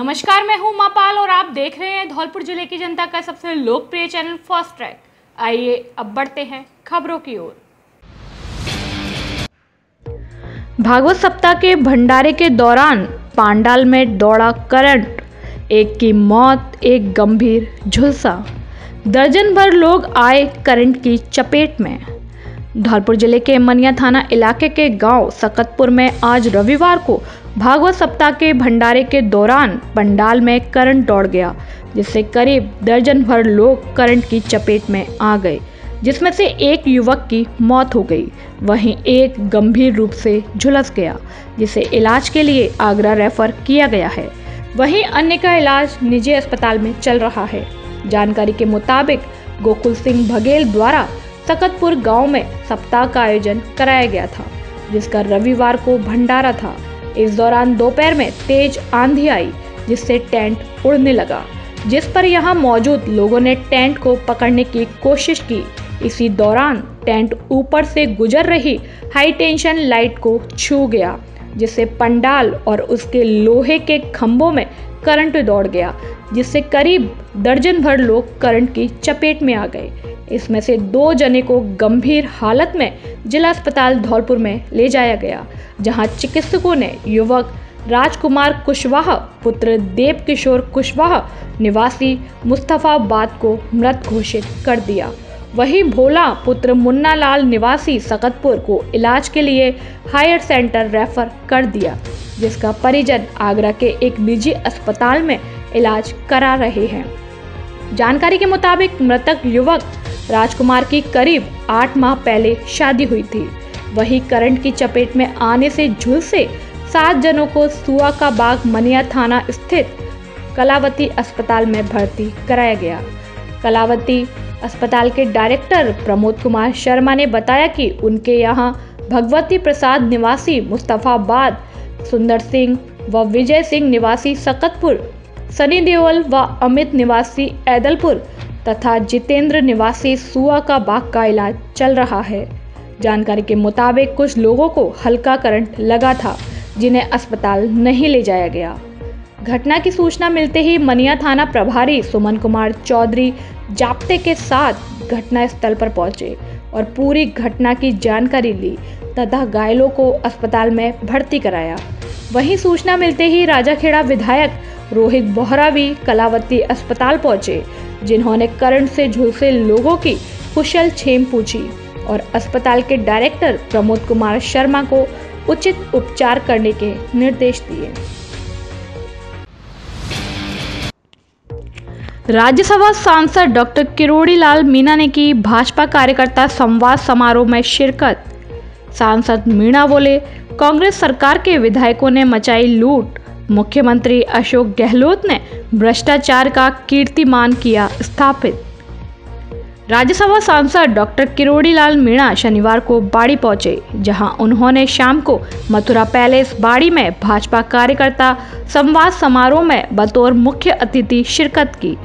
नमस्कार, मैं हूं मापाल और आप देख रहे हैं धौलपुर जिले की जनता का सबसे लोकप्रिय चैनल फर्स्ट ट्रैक। आइए अब बढ़ते हैं खबरों की ओर। भागवत सप्ताह के भंडारे के दौरान पांडाल में दौड़ा करंट, एक की मौत, एक गंभीर झुलसा, दर्जन भर लोग आए करंट की चपेट में। धौलपुर जिले के मनिया थाना इलाके के गांव सकतपुर में आज रविवार को भागवत सप्ताह के भंडारे के दौरान पंडाल में करंट दौड़ गया, जिससे करीब दर्जन भर लोग करंट की चपेट में आ गए, जिसमें से एक युवक की मौत हो गई, वहीं एक गंभीर रूप से झुलस गया, जिसे इलाज के लिए आगरा रेफर किया गया है। वहीं अन्य का इलाज निजी अस्पताल में चल रहा है। जानकारी के मुताबिक गोकुल सिंह बघेल द्वारा सकतपुर गांव में सप्ताह का आयोजन कराया गया था, जिसका रविवार को भंडारा था। इस दौरान दोपहर में तेज आंधी आई, जिससे टेंट उड़ने लगा, जिस पर यहां मौजूद लोगों ने टेंट को पकड़ने की कोशिश की। इसी दौरान टेंट ऊपर से गुजर रही हाई टेंशन लाइट को छू गया, जिससे पंडाल और उसके लोहे के खंभों में करंट दौड़ गया, जिससे करीब दर्जन भर लोग करंट की चपेट में आ गए। इसमें से 2 जने को गंभीर हालत में जिला अस्पताल धौलपुर में ले जाया गया, जहां चिकित्सकों ने युवक राजकुमार कुशवाहा पुत्र देव किशोर कुशवाहा निवासी मुस्तफाबाद को मृत घोषित कर दिया। वहीं भोला पुत्र मुन्ना लाल निवासी सकतपुर को इलाज के लिए हायर सेंटर रेफर कर दिया, जिसका परिजन आगरा के एक निजी अस्पताल में इलाज करा रहे हैं। जानकारी के मुताबिक मृतक युवक राजकुमार की करीब 8 माह पहले शादी हुई थी। वहीं करंट की चपेट में आने से झुलसे 7 जनों को सुआ का बाग मनिया थाना स्थित कलावती अस्पताल में भर्ती कराया गया। कलावती अस्पताल के डायरेक्टर प्रमोद कुमार शर्मा ने बताया कि उनके यहां भगवती प्रसाद निवासी मुस्तफाबाद, सुंदर सिंह व विजय सिंह निवासी सकतपुर, सनी देओल व अमित निवासी ऐदलपुर तथा जितेंद्र निवासी सुआ का बाग का इलाज चल रहा है। जानकारी के मुताबिक कुछ लोगों को हल्का करंट लगा था, जिन्हें अस्पताल नहीं ले जाया गया। घटना की सूचना मिलते ही मनिया थाना प्रभारी सुमन कुमार चौधरी जाप्ते के साथ घटना स्थल पर पहुंचे और पूरी घटना की जानकारी ली तथा घायलों को अस्पताल में भर्ती कराया। वहीं सूचना मिलते ही राजाखेड़ा विधायक रोहित बोहरा भी कलावती अस्पताल पहुंचे, जिन्होंने करंट से झुलसे लोगों की कुशल क्षेम पूछी और अस्पताल के डायरेक्टर प्रमोद कुमार शर्मा को उचित उपचार करने के निर्देश दिए। राज्यसभा सांसद डॉक्टर किरोड़ी लाल मीणा ने की भाजपा कार्यकर्ता संवाद समारोह में शिरकत। सांसद मीणा बोले, कांग्रेस सरकार के विधायकों ने मचाई लूट, मुख्यमंत्री अशोक गहलोत ने भ्रष्टाचार का कीर्तिमान किया स्थापित। राज्यसभा सांसद डॉक्टर किरोड़ी लाल मीणा शनिवार को बाड़ी पहुंचे, जहां उन्होंने शाम को मथुरा पैलेस बाड़ी में भाजपा कार्यकर्ता संवाद समारोह में बतौर मुख्य अतिथि शिरकत की,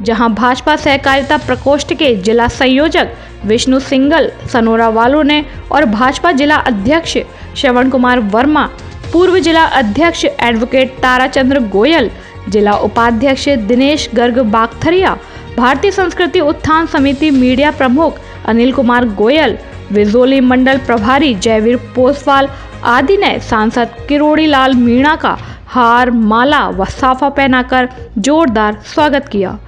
जहां भाजपा सहकारिता प्रकोष्ठ के जिला संयोजक विष्णु सिंगल सनोरा वालों ने और भाजपा जिला अध्यक्ष श्रवण कुमार वर्मा, पूर्व जिला अध्यक्ष एडवोकेट ताराचंद्र गोयल, जिला उपाध्यक्ष दिनेश गर्ग बागथरिया, भारतीय संस्कृति उत्थान समिति मीडिया प्रमुख अनिल कुमार गोयल, विजोली मंडल प्रभारी जयवीर पोसवाल आदि ने सांसद किरोड़ी लाल मीणा का हार, माला व साफा पहनाकर जोरदार स्वागत किया।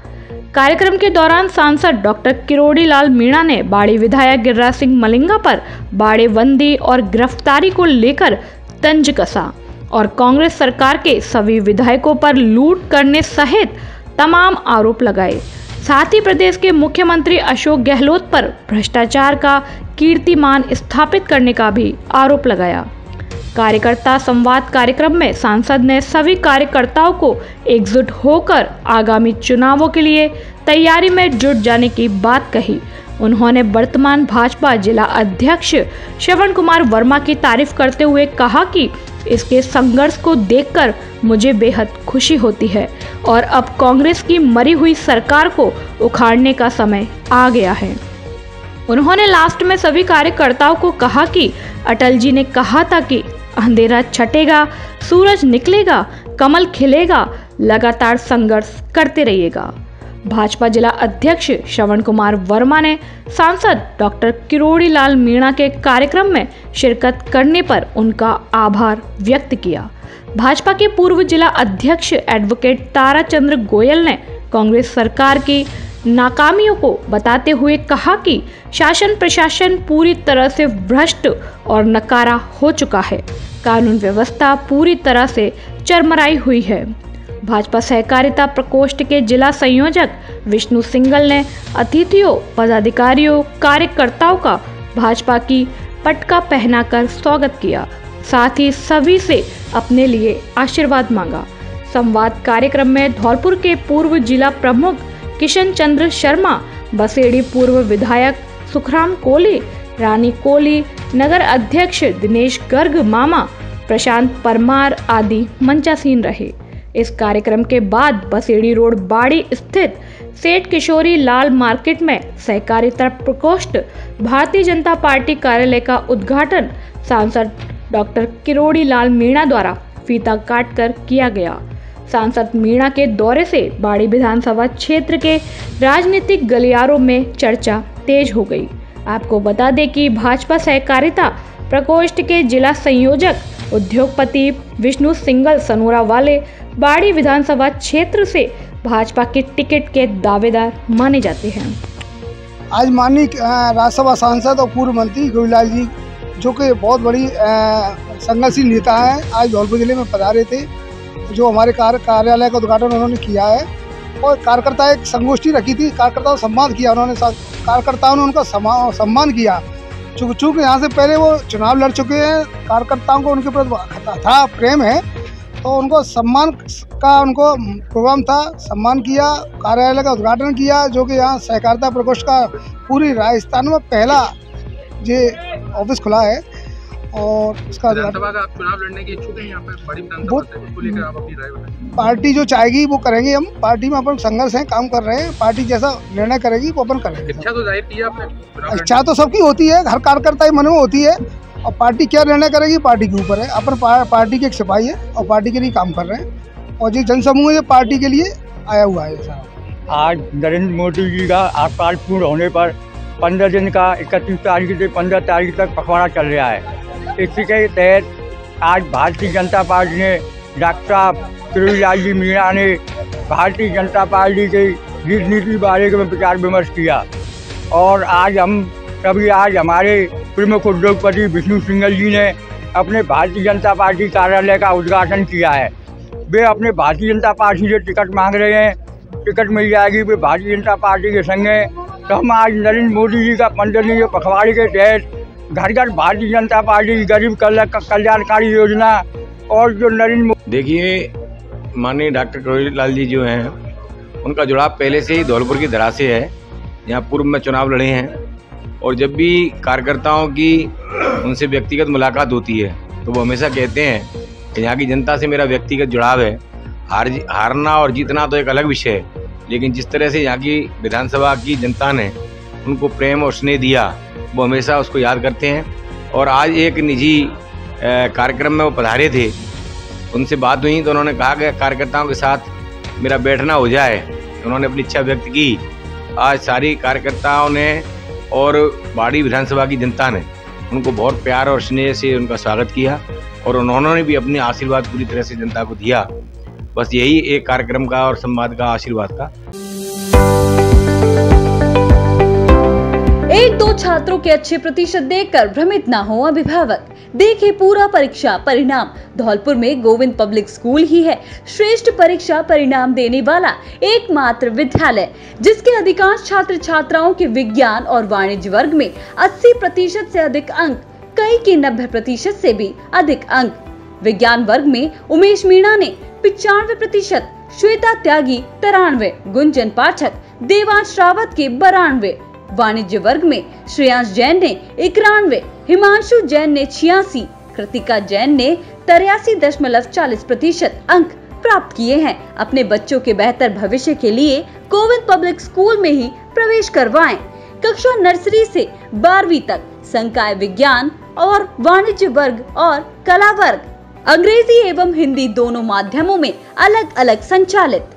कार्यक्रम के दौरान सांसद डॉक्टर किरोड़ी लाल मीणा ने बाड़ी विधायक गिरिराज सिंह मलिंगा पर बाड़ेबंदी और गिरफ्तारी को लेकर तंज कसा और कांग्रेस सरकार के सभी विधायकों पर लूट करने सहित तमाम आरोप लगाए। साथ ही प्रदेश के मुख्यमंत्री अशोक गहलोत पर भ्रष्टाचार का कीर्तिमान स्थापित करने का भी आरोप लगाया। कार्यकर्ता संवाद कार्यक्रम में सांसद ने सभी कार्यकर्ताओं को एकजुट होकर आगामी चुनावों के लिए तैयारी में जुट जाने की बात कही। उन्होंने वर्तमान भाजपा जिला अध्यक्ष श्रवण कुमार वर्मा की तारीफ करते हुए कहा कि इसके संघर्ष को देखकर मुझे बेहद खुशी होती है और अब कांग्रेस की मरी हुई सरकार को उखाड़ने का समय आ गया है। उन्होंने लास्ट में सभी कार्यकर्ताओं को कहा कि अटल जी ने कहा था कि अंधेरा छटेगा, सूरज निकलेगा, कमल खिलेगा, लगातार संघर्ष करते रहिएगा। भाजपा जिला अध्यक्ष श्रवण कुमार वर्मा ने सांसद डॉक्टर किरोड़ी लाल मीणा के कार्यक्रम में शिरकत करने पर उनका आभार व्यक्त किया। भाजपा के पूर्व जिला अध्यक्ष एडवोकेट ताराचंद्र गोयल ने कांग्रेस सरकार की नाकामियों को बताते हुए कहा कि शासन प्रशासन पूरी तरह से भ्रष्ट और नकारा हो चुका है। कानून व्यवस्था पूरी तरह से चरमराई हुई है। भाजपा सहकारिता प्रकोष्ठ के जिला संयोजक विष्णु सिंगल ने अतिथियों, पदाधिकारियों, कार्यकर्ताओं का भाजपा की पटका पहनाकर स्वागत किया। साथ ही सभी से अपने लिए आशीर्वाद मांगा। संवाद कार्यक्रम में धौलपुर के पूर्व जिला प्रमुख किशन चंद्र शर्मा, बसेड़ी पूर्व विधायक सुखराम कोली, रानी कोली, नगर अध्यक्ष दिनेश गर्ग मामा, प्रशांत परमार आदि मंचासीन रहे। इस कार्यक्रम के बाद बसेड़ी रोड बाड़ी स्थित सेठ किशोरी लाल मार्केट में सहकारिता प्रकोष्ठ भारतीय जनता पार्टी कार्यालय का उद्घाटन सांसद डॉक्टर किरोड़ी लाल मीणा द्वारा फीता काटकर किया गया। सांसद मीणा के दौरे से बाड़ी विधानसभा क्षेत्र के राजनीतिक गलियारों में चर्चा तेज हो गई। आपको बता दें कि भाजपा सहकारिता प्रकोष्ठ के जिला संयोजक उद्योगपति विष्णु सिंगल सनोरा वाले बाड़ी विधानसभा क्षेत्र से भाजपा के टिकट के दावेदार माने जाते हैं। आज माननीय राज्यसभा सांसद और पूर्व मंत्री किरोड़ीलाल जी, जो कि बहुत बड़ी संघर्षशील नेता है, आज धौलपुर जिले में पधारे थे। जो हमारे कार्यालय का उद्घाटन उन्होंने किया है और कार्यकर्ता एक संगोष्ठी रखी थी, कार्यकर्ताओं सम्मान किया उन्होंने, कार्यकर्ताओं ने उनका सम्मान किया। चूँकि यहाँ से पहले वो चुनाव लड़ चुके हैं, कार्यकर्ताओं को उनके प्रति था प्रेम है, तो उनको सम्मान का उनको प्रोग्राम था, सम्मान किया, कार्यालय का उद्घाटन किया, जो कि यहाँ सहकारिता प्रकोष्ठ का पूरी राजस्थान में पहला ये ऑफिस खुला है। और इसका विधानसभा का आप चुनाव लड़ने के इच्छुक हैं यहाँ पर बड़ी विधानसभा से, उसको लेकर आप अपनी राय बताएं। पार्टी जो चाहेगी वो करेंगे। हम पार्टी में अपन संघर्ष है, काम कर रहे हैं। पार्टी जैसा निर्णय करेगी वो अपन करेंगे। इच्छा तो जाहिर की है आपने, इच्छा तो सबकी होती है, हर कार्यकर्ता के मन में होती है, और पार्टी क्या निर्णय करेगी पार्टी के ऊपर है। अपन पार्टी के एक सिपाही है और पार्टी के लिए काम कर रहे हैं, और जो जनसमूह है पार्टी के लिए आया हुआ है। आज नरेंद्र मोदी जी का आकाल पूर्ण होने पर 15 दिन का 31 तारीख से 15 तारीख तक पखवाड़ा चल रहा है। इसी के तहत आज भारतीय जनता पार्टी ने डॉक्टर किरोड़ी लाल जी मीणा ने भारतीय जनता पार्टी की नीति बारे में विचार विमर्श किया, और आज हमारे प्रमुख उद्योगपति विष्णु सिंगल जी ने अपने भारतीय जनता पार्टी कार्यालय का उद्घाटन किया है। वे अपने भारतीय जनता पार्टी से टिकट मांग रहे हैं, टिकट मिल जाएगी, वे भारतीय जनता पार्टी के संग हैं। तो हम आज नरेंद्र मोदी जी का 15 दिन के पखवाड़े के तहत घर घर भारतीय जनता पार्टी की गरीब कल्याणकारी योजना और जो नरेंद्र, देखिए माननीय डॉक्टर किरोड़ी लाल जी जो हैं, उनका जुड़ाव पहले से ही धौलपुर की धरा से है। यहाँ पूर्व में चुनाव लड़े हैं, और जब भी कार्यकर्ताओं की उनसे व्यक्तिगत मुलाकात होती है तो वो हमेशा कहते हैं कि यहाँ की जनता से मेरा व्यक्तिगत जुड़ाव है। हारना और जीतना तो एक अलग विषय है, लेकिन जिस तरह से यहाँ की विधानसभा की जनता ने उनको प्रेम और स्नेह दिया, वो हमेशा उसको याद करते हैं। और आज एक निजी कार्यक्रम में वो पधारे थे, उनसे बात हुई तो उन्होंने कहा कि कार्यकर्ताओं के साथ मेरा बैठना हो जाए। उन्होंने अपनी इच्छा व्यक्त की। आज सारी कार्यकर्ताओं ने और बाड़ी विधानसभा की जनता ने उनको बहुत प्यार और स्नेह से उनका स्वागत किया, और उन्होंने भी अपने आशीर्वाद पूरी तरह से जनता को दिया। बस यही एक कार्यक्रम का और संवाद का आशीर्वाद का। 1-2 छात्रों के अच्छे प्रतिशत देखकर भ्रमित ना हो अभिभावक। देखे पूरा परीक्षा परिणाम। धौलपुर में गोविंद पब्लिक स्कूल ही है श्रेष्ठ परीक्षा परिणाम देने वाला एकमात्र विद्यालय, जिसके अधिकांश छात्र छात्राओं के विज्ञान और वाणिज्य वर्ग में 80% से अधिक अंक, कई के 90% से भी अधिक अंक। विज्ञान वर्ग में उमेश मीणा ने 95%, श्वेता त्यागी 93, गुंजन पाठक, देवांश रावत के 92, वाणिज्य वर्ग में श्रेयांश जैन ने 91, हिमांशु जैन ने 86, कृतिका जैन ने 83.40% अंक प्राप्त किए हैं। अपने बच्चों के बेहतर भविष्य के लिए गोविंद पब्लिक स्कूल में ही प्रवेश करवाएं। कक्षा नर्सरी से 12वीं तक संकाय विज्ञान और वाणिज्य वर्ग और कला वर्ग, अंग्रेजी एवं हिंदी दोनों माध्यमों में अलग अलग संचालित।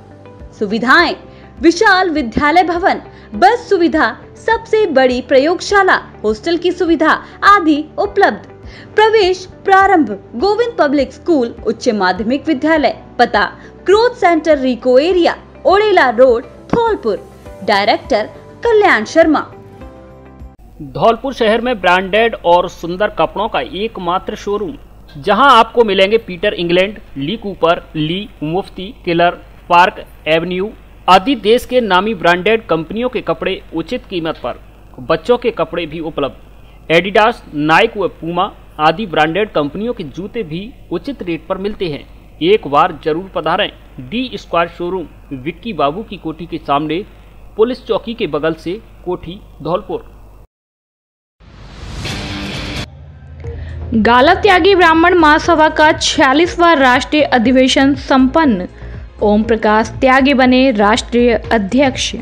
सुविधाएं: विशाल विद्यालय भवन, बस सुविधा, सबसे बड़ी प्रयोगशाला, हॉस्टल की सुविधा आदि उपलब्ध। प्रवेश प्रारंभ गोविंद पब्लिक स्कूल उच्च माध्यमिक विद्यालय, पता ग्रोथ सेंटर रिको एरिया, ओड़ेला रोड, धौलपुर। डायरेक्टर कल्याण शर्मा। धौलपुर शहर में ब्रांडेड और सुंदर कपड़ों का एकमात्र शोरूम, जहां आपको मिलेंगे पीटर इंग्लैंड, ली कूपर, ली, मुफ्ती, किलर, पार्क एवेन्यू आदि देश के नामी ब्रांडेड कंपनियों के कपड़े उचित कीमत पर। बच्चों के कपड़े भी उपलब्ध। एडिडास, नाइक व पूमा आदि ब्रांडेड कंपनियों के जूते भी उचित रेट पर मिलते हैं। एक बार जरूर पधारें। डी स्क्वायर शोरूम, विक्की बाबू की कोठी के सामने, पुलिस चौकी के बगल से, कोठी, धौलपुर। गालव त्यागी ब्राह्मण महासभा का 46वां राष्ट्रीय अधिवेशन संपन्न। ओम प्रकाश त्यागी बने राष्ट्रीय अध्यक्ष।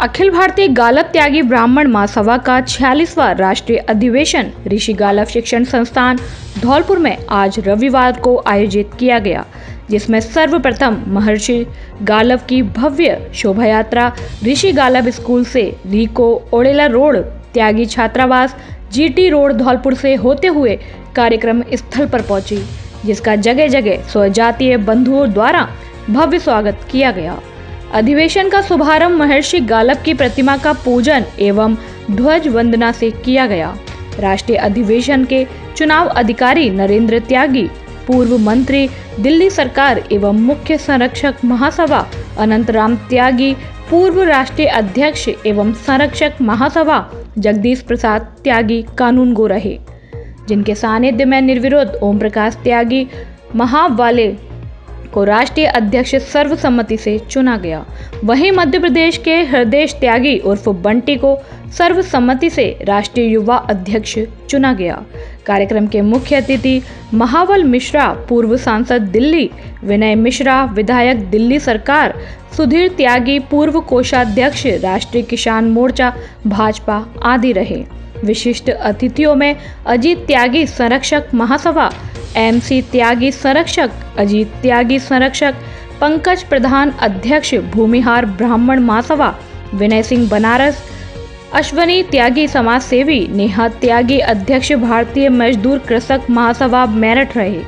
अखिल भारतीय गालव त्यागी ब्राह्मण महासभा का 46वां राष्ट्रीय अधिवेशन ऋषि गालव शिक्षण संस्थान धौलपुर में आज रविवार को आयोजित किया गया, जिसमें सर्वप्रथम महर्षि गालव की भव्य शोभा यात्रा ऋषि गालव स्कूल से रीको ओड़ेला रोड, त्यागी छात्रावास, जीटी रोड धौलपुर से होते हुए कार्यक्रम स्थल पर पहुंची, जिसका जगह जगह स्वजातीय बंधुओं द्वारा भव्य स्वागत किया गया। अधिवेशन का शुभारंभ महर्षि गालव की प्रतिमा का पूजन एवं ध्वज वंदना से किया गया। राष्ट्रीय अधिवेशन के चुनाव अधिकारी नरेंद्र त्यागी, पूर्व मंत्री दिल्ली सरकार एवं मुख्य संरक्षक महासभा अनंतराम त्यागी, पूर्व राष्ट्रीय अध्यक्ष एवं संरक्षक महासभा जगदीश प्रसाद त्यागी कानून गो रहे, जिनके सानिध्य में निर्विरोध ओम प्रकाश त्यागी महावाले को राष्ट्रीय अध्यक्ष सर्वसम्मति से चुना गया। वहीं मध्य प्रदेश के हृदय त्यागी उर्फ बंटी को सर्वसम्मति से राष्ट्रीय युवा अध्यक्ष चुना गया। कार्यक्रम के मुख्य अतिथि महावल मिश्रा, पूर्व सांसद दिल्ली, विनय मिश्रा, विधायक दिल्ली सरकार, सुधीर त्यागी, पूर्व कोषाध्यक्ष राष्ट्रीय किसान मोर्चा भाजपा आदि रहे। विशिष्ट अतिथियों में अजीत त्यागी संरक्षक महासभा, MC त्यागी संरक्षक, अजीत त्यागी संरक्षक, पंकज प्रधान अध्यक्ष भूमिहार ब्राह्मण महासभा, विनय सिंह बनारस, अश्वनी त्यागी समाज सेवी, नेहा त्यागी अध्यक्ष भारतीय मजदूर कृषक महासभा मेरठ रहे।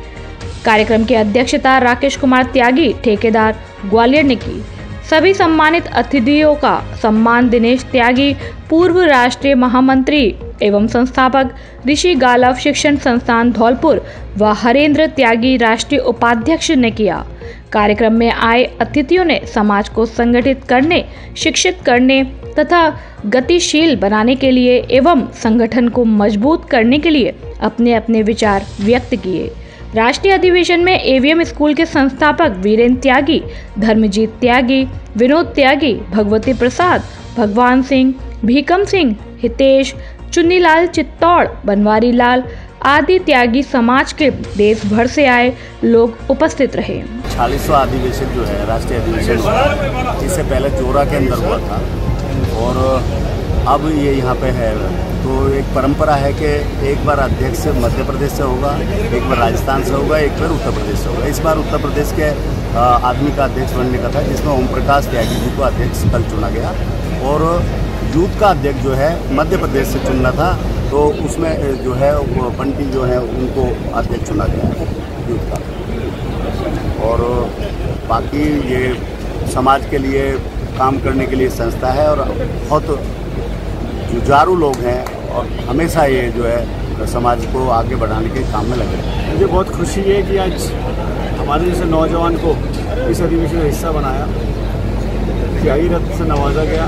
कार्यक्रम की अध्यक्षता राकेश कुमार त्यागी ठेकेदार ग्वालियर ने की। सभी सम्मानित अतिथियों का सम्मान दिनेश त्यागी, पूर्व राष्ट्रीय महामंत्री एवं संस्थापक ऋषि गालव शिक्षण संस्थान धौलपुर व हरेंद्र त्यागी राष्ट्रीय उपाध्यक्ष ने किया। कार्यक्रम में आए अतिथियों ने समाज को संगठित करने, शिक्षित करने तथा गतिशील बनाने के लिए एवं संगठन को मजबूत करने के लिए अपने अपने विचार व्यक्त किए। राष्ट्रीय अधिवेशन में AVM स्कूल के संस्थापक वीरेंद्र त्यागी, धर्मजीत त्यागी, विनोद त्यागी, भगवती प्रसाद, भगवान सिंह, भीकम सिंह, हितेश, चुन्नीलाल चित्तौड़, बनवारी लाल आदि त्यागी समाज के देश भर से आए लोग उपस्थित रहे। 40वां अधिवेशन जो है राष्ट्रीय अधिवेशन, इससे पहले जोरा के अंदर हुआ था और अब ये यहाँ पे है। तो एक परंपरा है कि एक बार अध्यक्ष मध्य प्रदेश से होगा, एक बार राजस्थान से होगा, एक बार उत्तर प्रदेश से होगा। इस बार उत्तर प्रदेश के आदमी का अध्यक्ष बनने का था, जिसमें ओम प्रकाश त्यागी जी को अध्यक्ष कल चुना गया और यूथ का अध्यक्ष जो है मध्य प्रदेश से चुनना था, तो उसमें जो है बंटी जो है उनको अध्यक्ष चुना गया यूथ का। और बाकी ये समाज के लिए काम करने के लिए संस्था है और बहुत जुझारू लोग हैं और हमेशा ये जो है समाज को आगे बढ़ाने के काम में लगे हैं। मुझे बहुत खुशी है कि आज हमारे जैसे नौजवान को इस अधिवेशन का हिस्सा बनाया, त्यागी रत्न से नवाजा गया।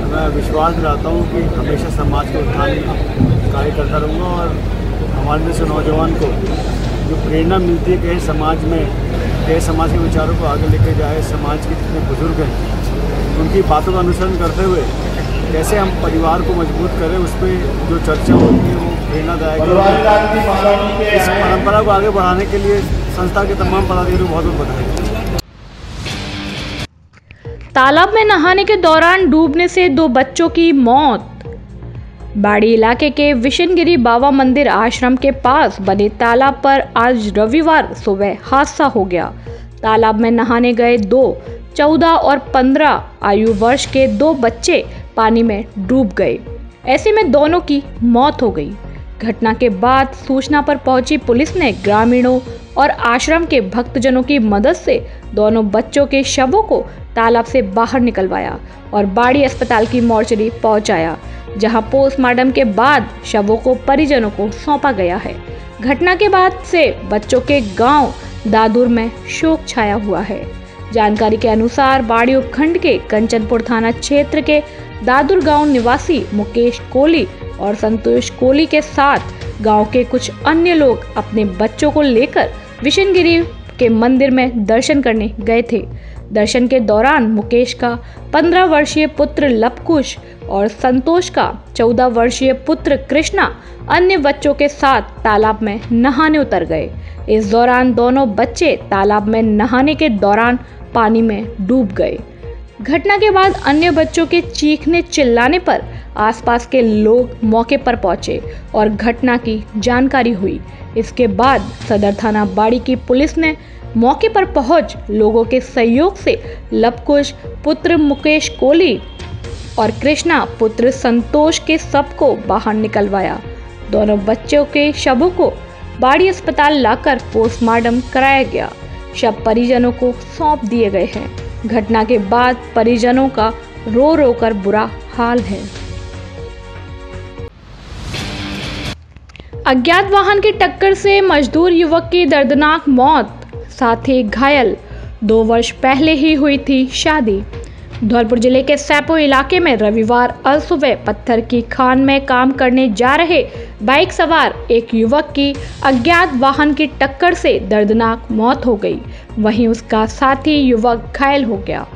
मैं विश्वास दिलाता हूँ कि हमेशा समाज के उत्थान कार्य करता रहूँगा और हमारे जैसे नौजवान को जो प्रेरणा मिलती है कि समाज में कैसे समाज के विचारों को आगे लेके जाए, समाज के जितने बुजुर्ग हैं उनकी बातों का अनुसरण करते हुए कैसे हम परिवार को मजबूत करें, उस पर जो चर्चा होती है वो प्रेरणादायक है। इस परंपरा को आगे बढ़ाने के लिए संस्था के तमाम पदाधिकारियों को बहुत बहुत बधाई। तालाब में नहाने के दौरान डूबने से 2 बच्चों की मौत। बाड़ी इलाके के विशनगिरी बाबा मंदिर आश्रम के पास बने तालाब पर आज रविवार सुबह हादसा हो गया। तालाब में नहाने गए 14 और 15 आयु वर्ष के 2 बच्चे पानी में डूब गए। ऐसे में दोनों की मौत हो गई। घटना के बाद सूचना पर पहुंची पुलिस ने ग्रामीणों और आश्रम के भक्तजनों की मदद से दोनों बच्चों के शवों को तालाब से बाहर निकलवाया और बाड़ी अस्पताल की मोर्चरी पहुंचाया, जहां पोस्टमार्टम के बाद शवों को परिजनों को सौंपा गया है। घटना के बाद से बच्चों के गांव दादुर में शोक छाया हुआ है। जानकारी के अनुसार बाड़ी उपखंड के कंचनपुर थाना क्षेत्र के दादुर गांव निवासी मुकेश कोहली और संतोष कोहली के साथ गांव के कुछ अन्य लोग अपने बच्चों को लेकर विशनगिरी के मंदिर में दर्शन करने गए थे। दर्शन के दौरान मुकेश का 15 वर्षीय पुत्र लवकुश और संतोष का 14 वर्षीय पुत्र कृष्णा अन्य बच्चों के साथ तालाब में नहाने उतर गए। इस दौरान दोनों बच्चे तालाब में नहाने के दौरान पानी में डूब गए। घटना के बाद अन्य बच्चों के चीखने चिल्लाने पर आसपास के लोग मौके पर पहुंचे और घटना की जानकारी हुई। इसके बाद सदर थाना बाड़ी की पुलिस ने मौके पर पहुंच लोगों के सहयोग से लवकुश पुत्र मुकेश कोहली और कृष्णा पुत्र संतोष के शव को बाहर निकलवाया। दोनों बच्चों के शवों को बाड़ी अस्पताल लाकर पोस्टमार्टम कराया गया। शव परिजनों को सौंप दिए गए हैं। घटना के बाद परिजनों का रो रो कर बुरा हाल है। अज्ञात वाहन की टक्कर से मजदूर युवक की दर्दनाक मौत, साथ ही घायल। 2 वर्ष पहले ही हुई थी शादी। धौलपुर जिले के सैपो इलाके में रविवार अलसुबह पत्थर की खान में काम करने जा रहे बाइक सवार एक युवक की अज्ञात वाहन की टक्कर से दर्दनाक मौत हो गई। वहीं उसका साथी युवक घायल हो गया।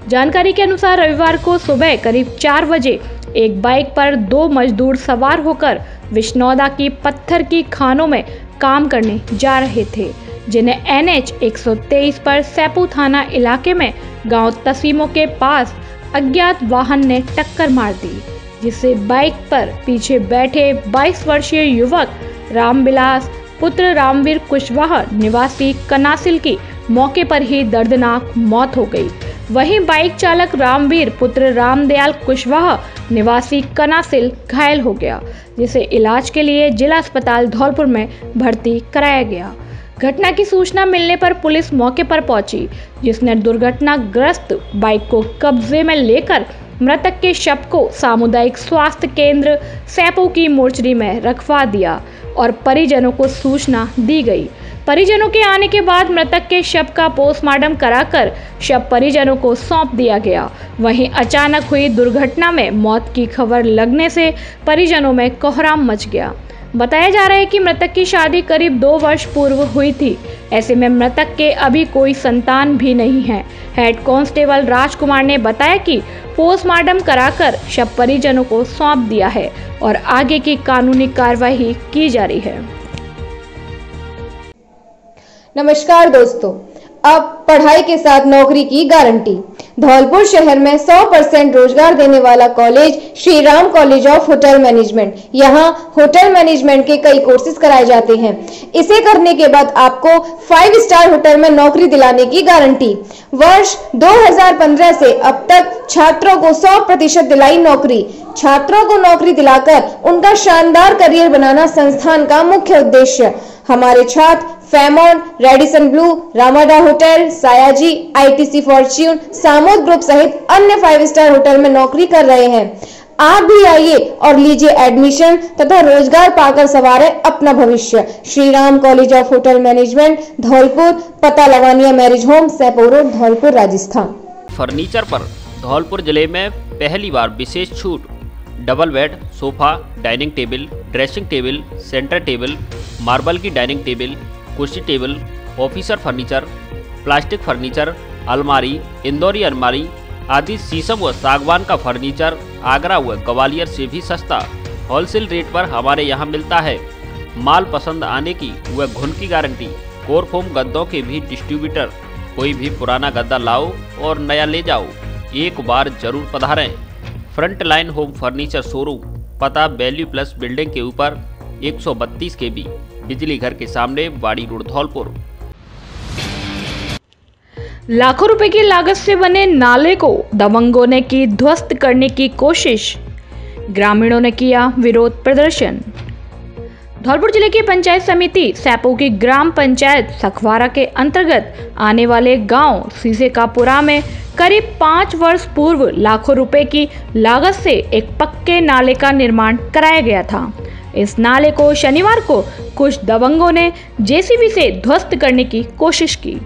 जानकारी के अनुसार रविवार को सुबह करीब 4 बजे एक बाइक पर 2 मजदूर सवार होकर विष्णौदा की पत्थर की खानों में काम करने जा रहे थे, जिन्हें NH 123 पर सैपू थाना इलाके में गांव तसीमों के पास अज्ञात वाहन ने टक्कर मार दी, जिससे बाइक पर पीछे बैठे 22 वर्षीय युवक रामविलास पुत्र रामवीर कुशवाहा निवासी कनासिल की मौके पर ही दर्दनाक मौत हो गई। वहीं बाइक चालक रामवीर पुत्र रामदयाल कुशवाहा निवासी कनासिल घायल हो गया, जिसे इलाज के लिए जिला अस्पताल धौलपुर में भर्ती कराया गया। घटना की सूचना मिलने पर पुलिस मौके पर पहुंची, जिसने दुर्घटनाग्रस्त बाइक को कब्जे में लेकर मृतक के शव को सामुदायिक स्वास्थ्य केंद्र सैपो की मोर्चरी में रखवा दिया और परिजनों को सूचना दी गई। परिजनों के आने के बाद मृतक के शव का पोस्टमार्टम कराकर शव परिजनों को सौंप दिया गया। वहीं अचानक हुई दुर्घटना में मौत की खबर लगने से परिजनों में कोहराम मच गया। बताया जा रहा है कि मृतक की शादी करीब 2 वर्ष पूर्व हुई थी। ऐसे में मृतक के अभी कोई संतान भी नहीं है। हेड कांस्टेबल राजकुमार ने बताया कि पोस्टमार्टम कराकर शव परिजनों को सौंप दिया है और आगे की कानूनी कार्रवाई की जा रही है। नमस्कार दोस्तों, अब पढ़ाई के साथ नौकरी की गारंटी। धौलपुर शहर में 100% रोजगार देने वाला college Shri Ram college of hotel management. यहाँ होटल मैनेजमेंट के कई कोर्सेज कराए जाते हैं। इसे करने के बाद आपको 5 स्टार होटल में नौकरी दिलाने की गारंटी। वर्ष 2015 से अब तक छात्रों को 100% दिलाई नौकरी। छात्रों को नौकरी दिलाकर उनका शानदार करियर बनाना संस्थान का मुख्य उद्देश्य। हमारे छात्र फेमोन, Radisson Blu, Ramada hotel, Sayaji, ITC Fortune, Samod group सहित अन्य 5 स्टार होटल में नौकरी कर रहे हैं। आप भी आइए और लीजिए एडमिशन तथा रोजगार पाकर संवारे अपना भविष्य। Shri Ram college of hotel management, Dholpur. पता Lavania marriage home, Saipau road, Dholpur, Rajasthan. Furniture पर धौलपुर जिले में पहली बार विशेष छूट। Double bed, sofa, dining table, dressing table, centre table, marble की डाइनिंग टेबल, कुर्सी table, officer furniture, plastic furniture, अलमारी, इंदौरी अलमारी आदि शीशम व सागवान का फर्नीचर आगरा व ग्वालियर से भी सस्ता होलसेल रेट पर हमारे यहाँ मिलता है। माल पसंद आने की व घुन की गारंटी। कोरफोम गद्दों के भी डिस्ट्रीब्यूटर। कोई भी पुराना गद्दा लाओ और नया ले जाओ। एक बार जरूर पधारें। Front line home furniture showroom, पता वैल्यू प्लस बिल्डिंग के ऊपर 132 kV, बिजली घर के सामने, वाड़ी रोड, धौलपुर। लाखों रुपए की लागत से बने नाले को दबंगों ने की ध्वस्त करने की कोशिश, ग्रामीणों ने किया विरोध प्रदर्शन। धौलपुर जिले की पंचायत समिति सैपो की ग्राम पंचायत सखवारा के अंतर्गत आने वाले गांव सीसेकापुरा में करीब 5 वर्ष पूर्व लाखों रुपए की लागत से एक पक्के नाले का निर्माण कराया गया था। इस नाले को शनिवार को कुछ दबंगों ने जेसीबी से ध्वस्त करने की कोशिश की,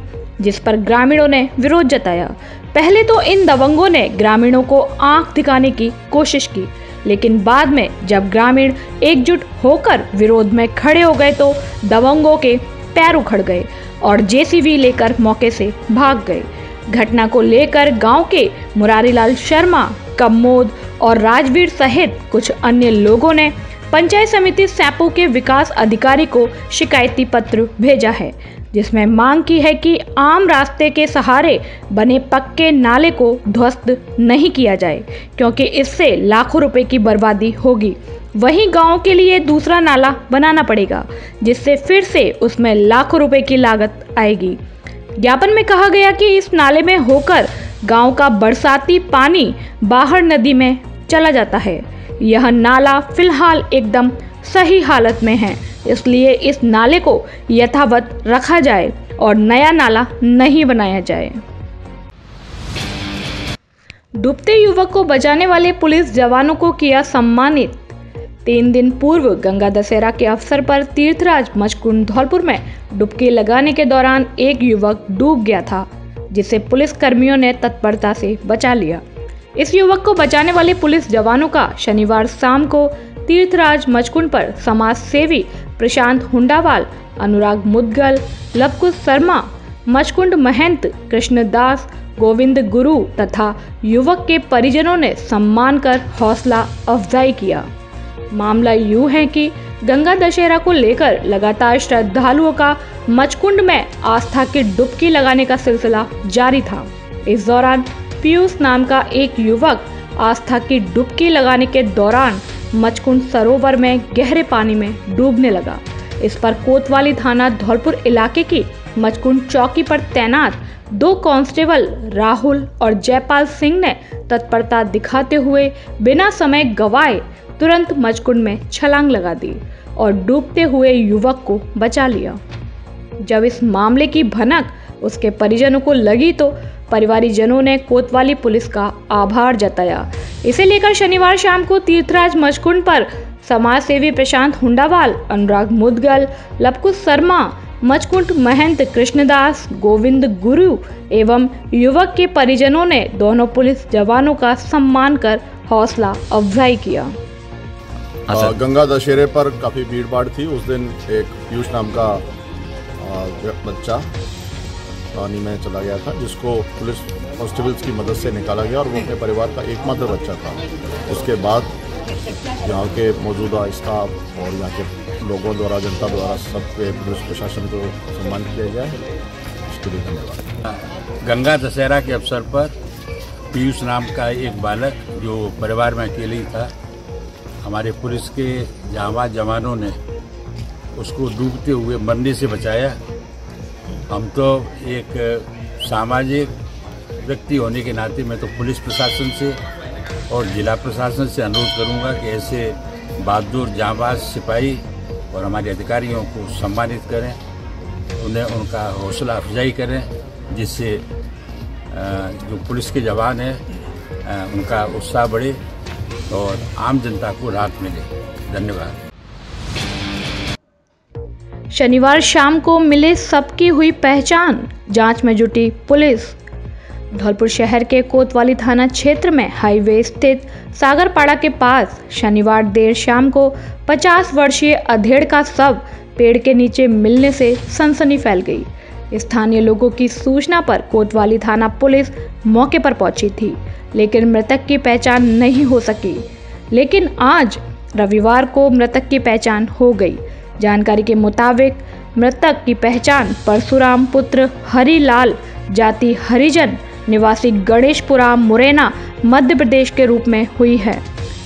जिस पर ग्रामीणों ने विरोध जताया। पहले तो इन दबंगों ने ग्रामीणों को आंख दिखाने की कोशिश की, लेकिन बाद में जब ग्रामीण एकजुट होकर विरोध में खड़े हो गए तो दबंगों के पैर उखड़ गए और जेसीबी लेकर मौके से भाग गए। घटना को लेकर गांव के मुरारीलाल शर्मा, कमोद और राजवीर सहित कुछ अन्य लोगों ने पंचायत समिति सैपो के विकास अधिकारी को शिकायती पत्र भेजा है, जिसमें मांग की है कि आम रास्ते के सहारे बने पक्के नाले को ध्वस्त नहीं किया जाए, क्योंकि इससे लाखों रुपए की बर्बादी होगी। वहीं गांव के लिए दूसरा नाला बनाना पड़ेगा, जिससे फिर से उसमें लाखों रुपए की लागत आएगी। ज्ञापन में कहा गया कि इस नाले में होकर गांव का बरसाती पानी बाहर नदी में चला जाता है। यह नाला फिलहाल एकदम सही हालत में है, इसलिए इस नाले को यथावत रखा जाए और नया नाला नहीं बनाया जाए। डूबते युवक को बचाने वाले पुलिस जवानों को किया सम्मानित। 3 दिन पूर्व गंगा दशहरा के अवसर पर तीर्थराज मचकुंड धौलपुर में डुबकी लगाने के दौरान एक युवक डूब गया था, जिसे पुलिस कर्मियों ने तत्परता से बचा लिया। इस युवक को बचाने वाले पुलिस जवानों का शनिवार शाम को तीर्थराज मचकुंड पर समाज सेवी प्रशांत हुंडावाल, अनुराग मुदगल, लवकुश शर्मा, मचकुंड महंत कृष्णदास, गोविंद गुरु तथा युवक के परिजनों ने सम्मान कर हौसला अफजाई किया। मामला यूं है कि गंगा दशहरा को लेकर लगातार श्रद्धालुओं का मचकुंड में आस्था की डुबकी लगाने का सिलसिला जारी था। इस दौरान पीयूष नाम का एक युवक आस्था की डुबकी लगाने के दौरान मचकुंड सरोवर में गहरे पानी में डूबने लगा। इस पर कोतवाली थाना धौलपुर इलाके की मचकुंड चौकी पर तैनात 2 कांस्टेबल राहुल और जयपाल सिंह ने तत्परता दिखाते हुए बिना समय गवाए तुरंत मचकुंड में छलांग लगा दी और डूबते हुए युवक को बचा लिया। जब इस मामले की भनक उसके परिजनों को लगी तो परिवारीजनों ने कोतवाली पुलिस का आभार जताया। इसे लेकर शनिवार शाम को तीर्थराज मचकुंड पर समाज सेवी प्रशांत हुंडावाल, अनुराग मुदगल, लवकुश शर्मा, मचकुंड महंत कृष्णदास, गोविंद गुरु एवं युवक के परिजनों ने दोनों पुलिस जवानों का सम्मान कर हौसला अफजाई किया। गंगा दशहरे पर काफ़ी भीड़ भाड़ थी। उस दिन एक पीयूष नाम का बच्चा पानी में चला गया था, जिसको पुलिस कांस्टेबल्स की मदद से निकाला गया और वो अपने परिवार का एकमात्र बच्चा था। उसके बाद यहाँ के मौजूदा स्टाफ और यहाँ के लोगों द्वारा, जनता द्वारा, सबके पुलिस प्रशासन को सम्मानित किया गया है। इसके लिए धन्यवाद। गंगा दशहरा के अवसर पर पीयूष नाम का एक बालक जो परिवार में अकेले ही था, हमारे पुलिस के जांबाज जवानों ने उसको डूबते हुए मरने से बचाया। हम तो एक सामाजिक व्यक्ति होने के नाते मैं तो पुलिस प्रशासन से और जिला प्रशासन से अनुरोध करूंगा कि ऐसे बहादुर जांबाज सिपाही और हमारे अधिकारियों को सम्मानित करें, उन्हें उनका हौसला अफजाई करें, जिससे जो पुलिस के जवान हैं उनका उत्साह बढ़े और आम जनता को राहत मिले। धन्यवाद। शनिवार शाम को मिले सबकी हुई पहचान, जांच में जुटी पुलिस। धौलपुर शहर के कोतवाली थाना क्षेत्र में हाईवे स्थित सागरपाड़ा के पास शनिवार देर शाम को 50 वर्षीय अधेड़ का शव पेड़ के नीचे मिलने से सनसनी फैल गई। स्थानीय लोगों की सूचना पर कोतवाली थाना पुलिस मौके पर पहुंची थी, लेकिन मृतक की पहचान नहीं हो सकी। लेकिन आज रविवार को मृतक की पहचान हो गई। जानकारी के मुताबिक मृतक की पहचान परशुराम पुत्र हरिलाल, जाति हरिजन, निवासी गणेशपुरा, मुरैना, मध्य प्रदेश के रूप में हुई है।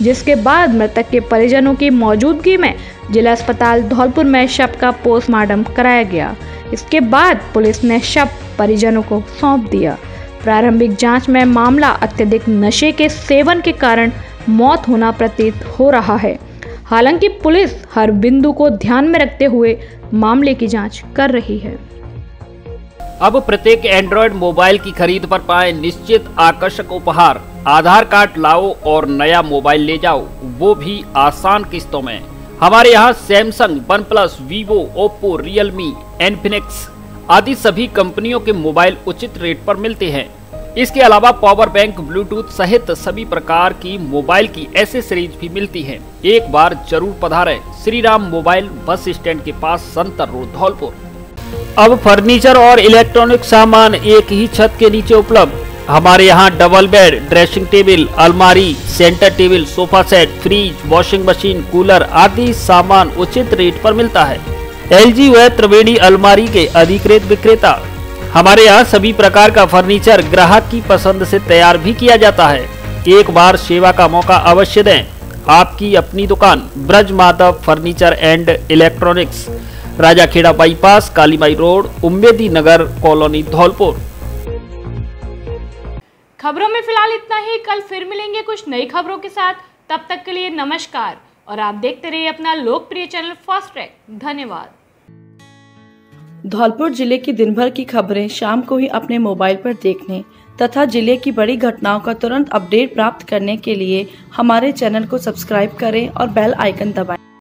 जिसके बाद मृतक के परिजनों की मौजूदगी में जिला अस्पताल धौलपुर में शव का पोस्टमार्टम कराया गया। इसके बाद पुलिस ने शव परिजनों को सौंप दिया। प्रारंभिक जांच में मामला अत्यधिक नशे के सेवन के कारण मौत होना प्रतीत हो रहा है। हालांकि पुलिस हर बिंदु को ध्यान में रखते हुए मामले की जांच कर रही है। अब प्रत्येक एंड्रॉयड मोबाइल की खरीद पर पाएं निश्चित आकर्षक उपहार। आधार कार्ड लाओ और नया मोबाइल ले जाओ, वो भी आसान किस्तों में। हमारे यहाँ Samsung, OnePlus, Vivo, Oppo, Realme, Infinix आदि सभी कंपनियों के मोबाइल उचित रेट पर मिलते हैं। इसके अलावा पावर बैंक, ब्लूटूथ सहित सभी प्रकार की मोबाइल की एसेसरीज भी मिलती हैं। एक बार जरूर पधारें Shri Ram mobile, bus stand के पास, संतर रोड, धौलपुर। अब फर्नीचर और इलेक्ट्रॉनिक सामान एक ही छत के नीचे उपलब्ध। हमारे यहाँ डबल बेड, ड्रेसिंग टेबल, अलमारी, centre table, sofa set, fridge, washing machine, cooler आदि सामान उचित रेट पर मिलता है। LG व त्रिवेणी अलमारी के अधिकृत विक्रेता। हमारे यहाँ सभी प्रकार का फर्नीचर ग्राहक की पसंद से तैयार भी किया जाता है। एक बार सेवा का मौका अवश्य दें। आपकी अपनी दुकान Braj Madhav furniture and electronics, Rajakhera bypass, Kalimai road, Ummedi Nagar colony, Dholpur. खबरों में फिलहाल इतना ही। कल फिर मिलेंगे कुछ नई खबरों के साथ। तब तक के लिए नमस्कार और आप देखते रहिए अपना लोकप्रिय चैनल फास्ट ट्रैक। धन्यवाद। धौलपुर जिले की दिन भर की खबरें शाम को ही अपने मोबाइल पर देखने तथा जिले की बड़ी घटनाओं का तुरंत अपडेट प्राप्त करने के लिए हमारे चैनल को सब्सक्राइब करें और बेल आइकन दबाएं।